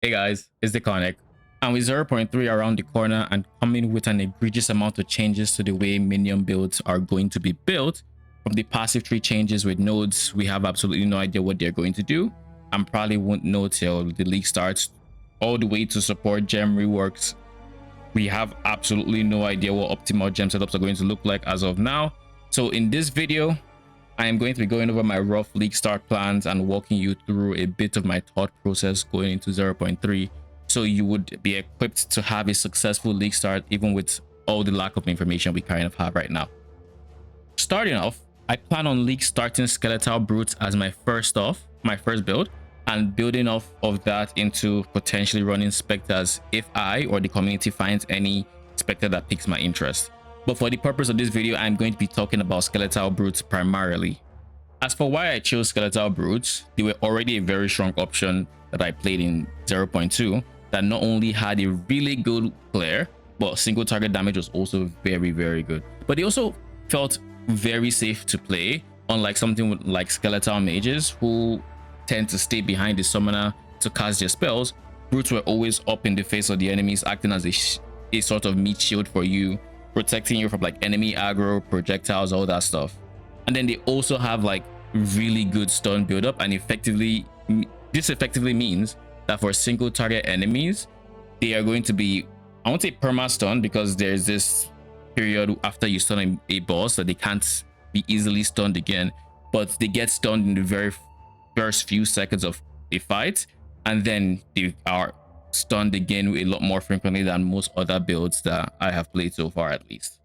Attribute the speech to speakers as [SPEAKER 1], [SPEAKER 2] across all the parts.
[SPEAKER 1] Hey guys, it's the Conic, and with 0.3 around the corner and coming with an egregious amount of changes to the way minion builds are going to be built, from the passive tree changes with nodes, we have absolutely no idea what they're going to do, and probably won't know till the league starts, all the way to support gem reworks. We have absolutely no idea what optimal gem setups are going to look like as of now. So in this video, I am going to be going over my rough league start plans and walking you through a bit of my thought process going into 0.3, so you would be equipped to have a successful league start even with all the lack of information we kind of have right now. Starting off, I plan on league starting Skeletal Brutes as my first build, and building off of that into potentially running Spectres if I or the community finds any Spectre that piques my interest. But for the purpose of this video, I'm going to be talking about Skeletal Brutes primarily. As for why I chose Skeletal Brutes, they were already a very strong option that I played in 0.2 that not only had a really good clear, but single target damage was also very good. But they also felt very safe to play, unlike something like Skeletal Mages who tend to stay behind the summoner to cast their spells. Brutes were always up in the face of the enemies, acting as a sort of meat shield for you, protecting you from like enemy aggro, projectiles, all that stuff. And then they also have like really good stun build up, and this effectively means that for single target enemies, they are going to be, I won't say perma stun, because there's this period after you stun a boss that they can't be easily stunned again, but they get stunned in the very first few seconds of a fight, and then they are stunned again a lot more frequently than most other builds that I have played so far, at least.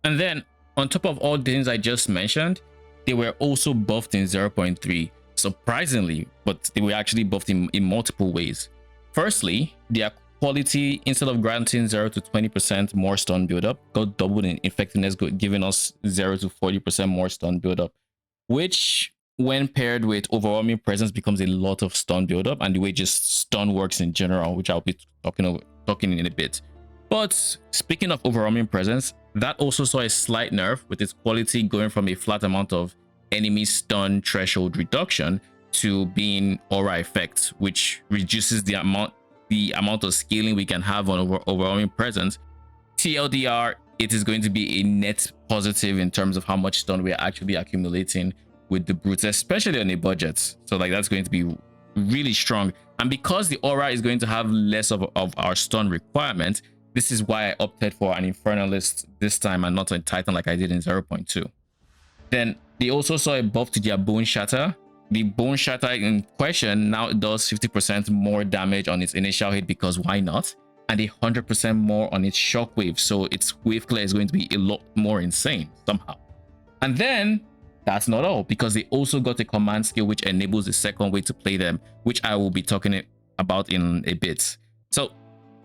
[SPEAKER 1] And then on top of all the things I just mentioned, they were also buffed in 0.3, surprisingly, but they were actually buffed in multiple ways. Firstly, their quality, instead of granting 0 to 20% more stun build-up, got doubled in effectiveness, giving us 0 to 40% more stun build-up, which when paired with overwhelming presence becomes a lot of stun build-up, and the way just stun works in general, which I'll be talking in a bit. But speaking of overwhelming presence, that also saw a slight nerf, with its quality going from a flat amount of enemy stun threshold reduction to being aura effect, which reduces the amount of scaling we can have on overwhelming presence. TLDR, it is going to be a net positive in terms of how much stun we're actually accumulating with the brutes, especially on a budget. So like that's going to be really strong. And because the aura is going to have less of our stun requirement, this is why I opted for an Infernalist this time and not a Titan like I did in 0.2. Then they also saw a buff to their Boneshatter. The Boneshatter in question now does 50% more damage on its initial hit, because why not? And 100% more on its shockwave, so its wave clear is going to be a lot more insane somehow. And then that's not all, because they also got a command skill which enables the second way to play them, which I will be talking about in a bit. So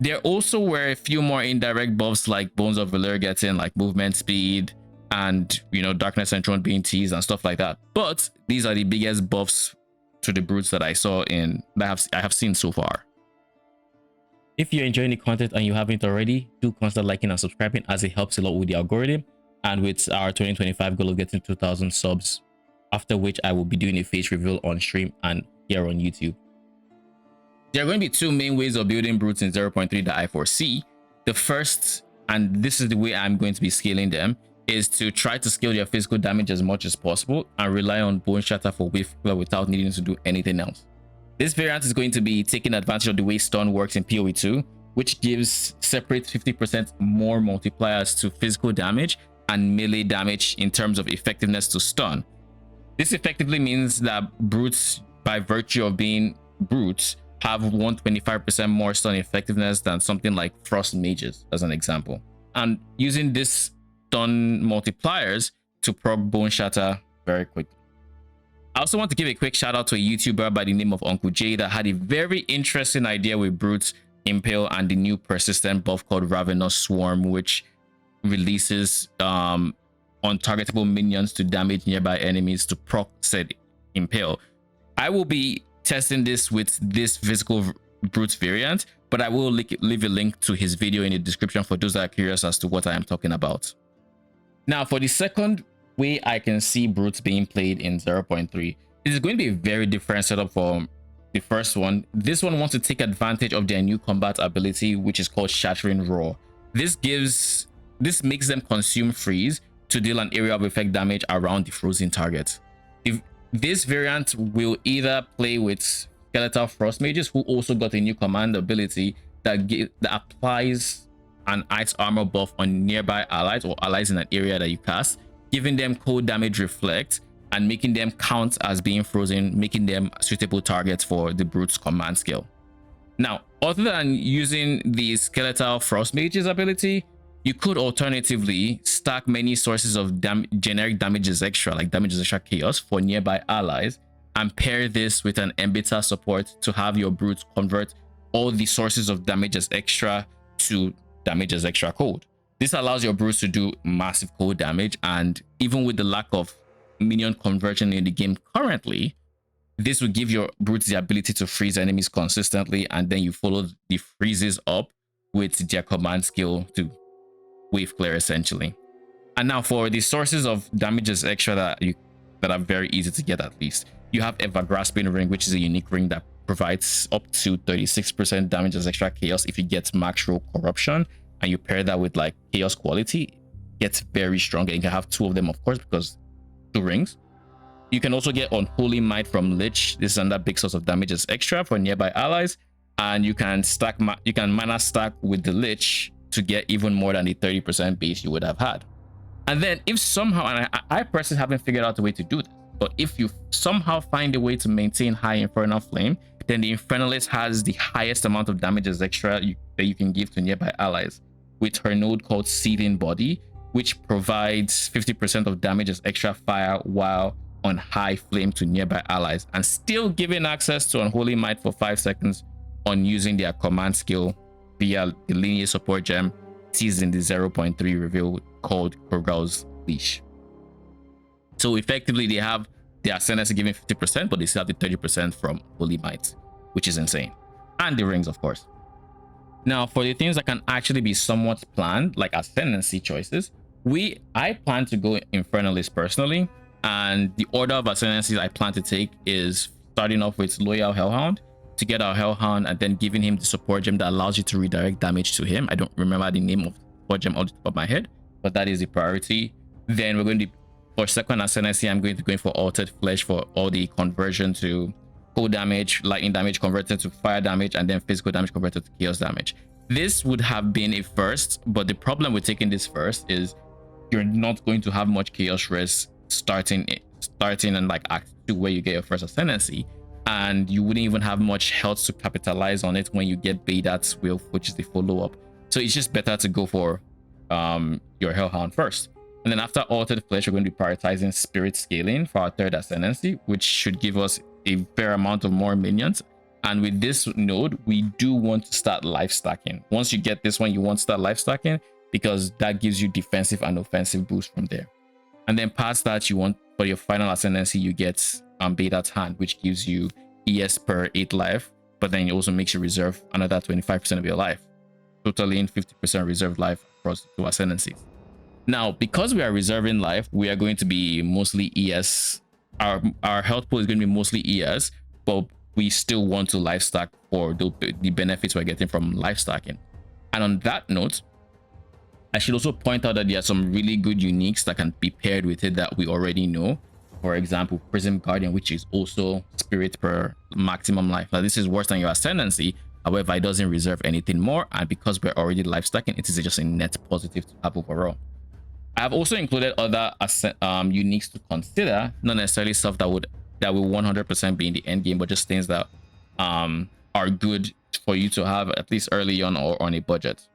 [SPEAKER 1] there also were a few more indirect buffs, like Bones of Valor getting like movement speed, and Darkness Enthroned being teased and stuff like that. But these are the biggest buffs to the brutes that I saw I have seen so far. If you're enjoying the content and you haven't already, do consider liking and subscribing, as it helps a lot with the algorithm and with our 2025 goal of getting 2,000 subs, after which I will be doing a face reveal on stream and here on YouTube. There are going to be two main ways of building brutes in 0.3 that I foresee. The first, and this is the way I'm going to be scaling them, is to try to scale their physical damage as much as possible and rely on Boneshatter for wave clear without needing to do anything else. This variant is going to be taking advantage of the way stun works in PoE 2, which gives separate 50% more multipliers to physical damage and melee damage in terms of effectiveness to stun. This effectively means that brutes, by virtue of being brutes, have 125% more stun effectiveness than something like frost mages, as an example. And using this stun multipliers to proc Boneshatter very quickly. I also want to give a quick shout out to a YouTuber by the name of Uncle J that had a very interesting idea with brutes, impale, and the new persistent buff called Ravenous Swarm, which releases untargetable minions to damage nearby enemies to proc said impale. I will be testing this with this physical brutes variant, but I will leave a link to his video in the description for those that are curious as to what I am talking about. Now, for the second way I can see brutes being played in 0.3, it is going to be a very different setup from the first one. This one wants to take advantage of their new combat ability, which is called Shattering Roar. This makes them consume freeze to deal an area of effect damage around the frozen target. If this variant will either play with Skeletal Frost Mages, who also got a new command ability that applies an ice armor buff on nearby allies or allies in an area that you cast, giving them cold damage reflect and making them count as being frozen, making them suitable targets for the Brute's command skill. Now, other than using the Skeletal Frost Mage's ability, you could alternatively stack many sources of generic damages extra, like damages extra chaos for nearby allies, and pair this with an embiter support to have your Brutes convert all the sources of damages extra to damages extra cold. This allows your Brutes to do massive cold damage, and even with the lack of minion conversion in the game currently, this will give your Brutes the ability to freeze enemies consistently, and then you follow the freezes up with their command skill to wave clear essentially. And now for the sources of damages extra that are very easy to get, at least, you have Ever-Grasping Ring, which is a unique ring that provides up to 36% damages extra chaos if you get max roll corruption, and you pair that with like chaos quality, it gets very strong, and you can have 2 of them, of course, because 2 rings. You can also get Unholy Might from Lich. This is another big source of damages extra for nearby allies, and you can mana stack with the Lich to get even more than the 30% base you would have had. And then if somehow, and I personally haven't figured out a way to do this, but if you somehow find a way to maintain high Infernal Flame, then the Infernalist has the highest amount of damages extra that you can give to nearby allies with her node called Seething Body, which provides 50% of damages extra fire while on high flame to nearby allies, and still giving access to Unholy Might for 5 seconds on using their command skill via the lineage support gem teased in the 0.3 reveal called Krogal's Leash. So effectively, they have the Ascendancy giving 50%, but they still have the 30% from Holy Might, which is insane. And the rings, of course. Now, for the things that can actually be somewhat planned, like Ascendancy choices, I plan to go Infernalist personally, and the order of Ascendancies I plan to take is starting off with Loyal Hellhound to get our Hellhound, and then giving him the support gem that allows you to redirect damage to him. I don't remember the name of the support gem off the top of my head, but that is the priority. Then we're going to, for second Ascendancy, I'm going to go for Altered Flesh for all the conversion to cold damage, lightning damage converted to fire damage, and then physical damage converted to chaos damage. This would have been a first, but the problem with taking this first is you're not going to have much chaos risk starting in like Act 2, where you get your first Ascendancy, and you wouldn't even have much health to capitalize on it when you get Baydat's Will, which is the follow-up. So it's just better to go for your Hellhound first. And then after Altered Flesh, we're going to be prioritizing Spirit Scaling for our third Ascendancy, which should give us a fair amount of more minions. And with this node, we do want to start life stacking. Once you get this one, you want to start life stacking, because that gives you defensive and offensive boost from there. And then past that, you want, for your final Ascendancy, you get Baydat's Hand, which gives you ES per 8 life, but then it also makes you reserve another 25% of your life, totaling 50% reserved life across 2 Ascendancies. Now, because we are reserving life, we are going to be mostly ES. Our health pool is going to be mostly ES, but we still want to life stack for the benefits we're getting from life stacking. And on that note, I should also point out that there are some really good uniques that can be paired with it that we already know. For example, Prism Guardian, which is also spirit per maximum life. Now, this is worse than your Ascendancy. However, it doesn't reserve anything more, and because we're already life stacking, it is just a net positive to have overall. I have also included other uniques to consider, not necessarily stuff that will 100% be in the end game, but just things that are good for you to have at least early on or on a budget.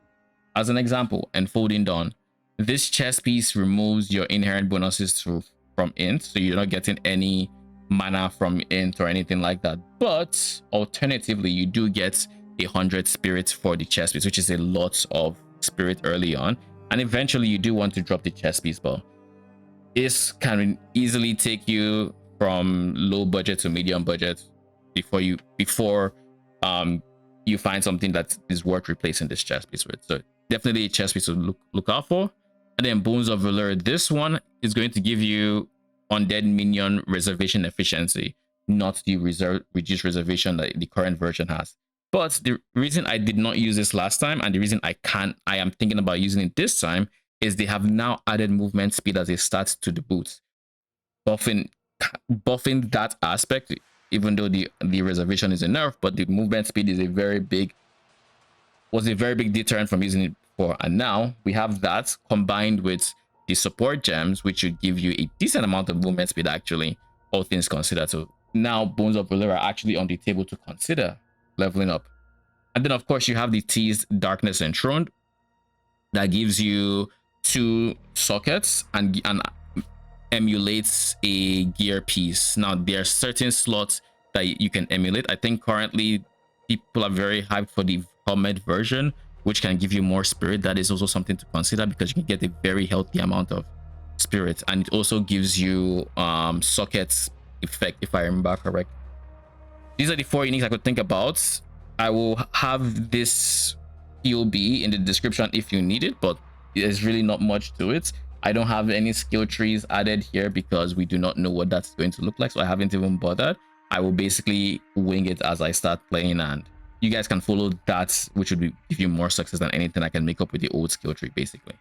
[SPEAKER 1] As an example, Enfolding Dawn. This chess piece removes your inherent bonuses from int, so you're not getting any mana from int or anything like that. But alternatively, you do get 100 spirits for the chess piece, which is a lot of spirit early on. And eventually you do want to drop the chess piece, but this can easily take you from low budget to medium budget before you find something that is worth replacing this chess piece with. So definitely a chess piece to look out for. And then Bones of Valor. This one is going to give you undead minion reservation efficiency. not the reduced reservation that the current version has. But the reason I did not use this last time, and the reason I am thinking about using it this time, is they have now added movement speed as a stat to the boots, buffing that aspect. Even though the reservation is a nerf, but the movement speed is a very big deterrent from using it before. And now we have that combined with the support gems, which should give you a decent amount of movement speed, actually, all things considered. So now Bones of Valor are actually on the table to consider leveling up. And then, of course, you have the teased Darkness Enthroned that gives you 2 sockets and emulates a gear piece. Now, there are certain slots that you can emulate. I think currently people are very hyped for the helmet version, which can give you more spirit. That is also something to consider because you can get a very healthy amount of spirit, and it also gives you sockets effect, if I remember correct. These are the 4 uniques I could think about. I will have this POB in the description if you need it, but there's really not much to it. I don't have any skill trees added here because we do not know what that's going to look like, so I haven't even bothered. I will basically wing it as I start playing, and you guys can follow that, which would give you more success than anything I can make up with the old skill tree, basically.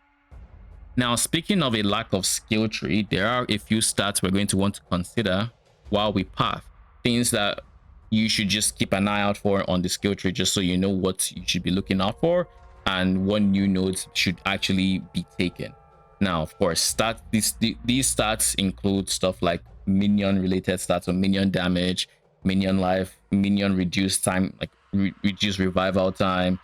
[SPEAKER 1] Now, speaking of a lack of skill tree, there are a few stats we're going to want to consider while we path. Things that you should just keep an eye out for on the skill tree, just so you know what you should be looking out for and what new nodes should actually be taken. Now, of course, these stats include stuff like minion related stats, or minion damage, minion life, minion reduced time, like reduced revival time,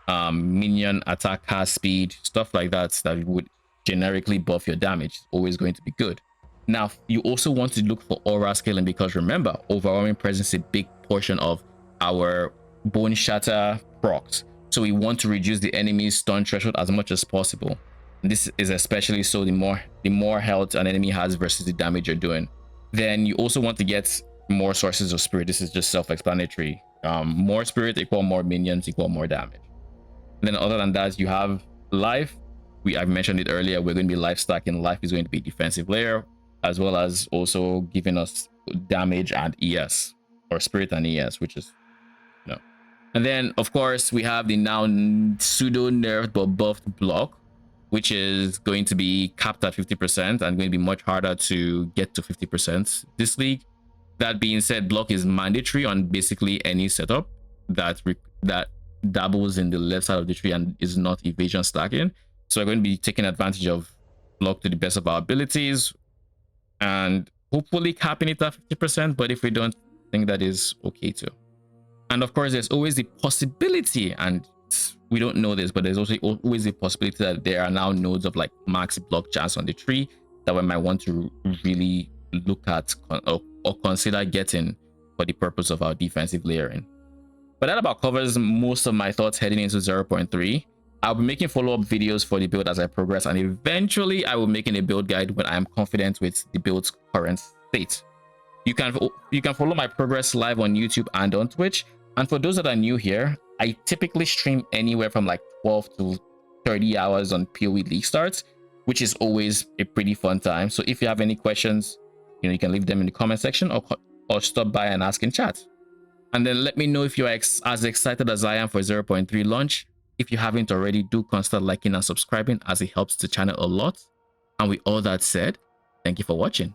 [SPEAKER 1] minion attack cast speed, stuff like that would generically buff your damage. It's always going to be good. Now, you also want to look for aura scaling, because remember, overwhelming presence is a big portion of our Boneshatter procs. So we want to reduce the enemy's stun threshold as much as possible. And this is especially so the more health an enemy has versus the damage you're doing. Then you also want to get more sources of spirit. This is just self-explanatory. More spirit equal more minions equal more damage. And then other than that, you have life. I've mentioned it earlier. We're going to be life stacking. Life is going to be defensive layer, as well as also giving us damage and ES, or spirit and ES, which is, you know. And then, of course, we have the now pseudo nerfed but buffed block, which is going to be capped at 50% and going to be much harder to get to 50% this league. That being said, block is mandatory on basically any setup that dabbles in the left side of the tree and is not evasion stacking. So we're going to be taking advantage of block to the best of our abilities and hopefully capping it at 50%. But if we don't, think that is okay too. And of course, there's always the possibility, and we don't know this, but there's also always the possibility that there are now nodes of like max block chance on the tree that we might want to really look at or consider getting for the purpose of our defensive layering. But that about covers most of my thoughts heading into 0.3. I'll be making follow-up videos for the build as I progress, and eventually I will be making a build guide when I am confident with the build's current state. You can follow my progress live on YouTube and on Twitch. And for those that are new here, I typically stream anywhere from like 12 to 30 hours on PoE Leaguestart, which is always a pretty fun time. So if you have any questions, you can leave them in the comment section or stop by and ask in chat. And then let me know if you're as excited as I am for 0.3 launch. If you haven't already, do consider liking and subscribing, as it helps the channel a lot. And with all that said, thank you for watching.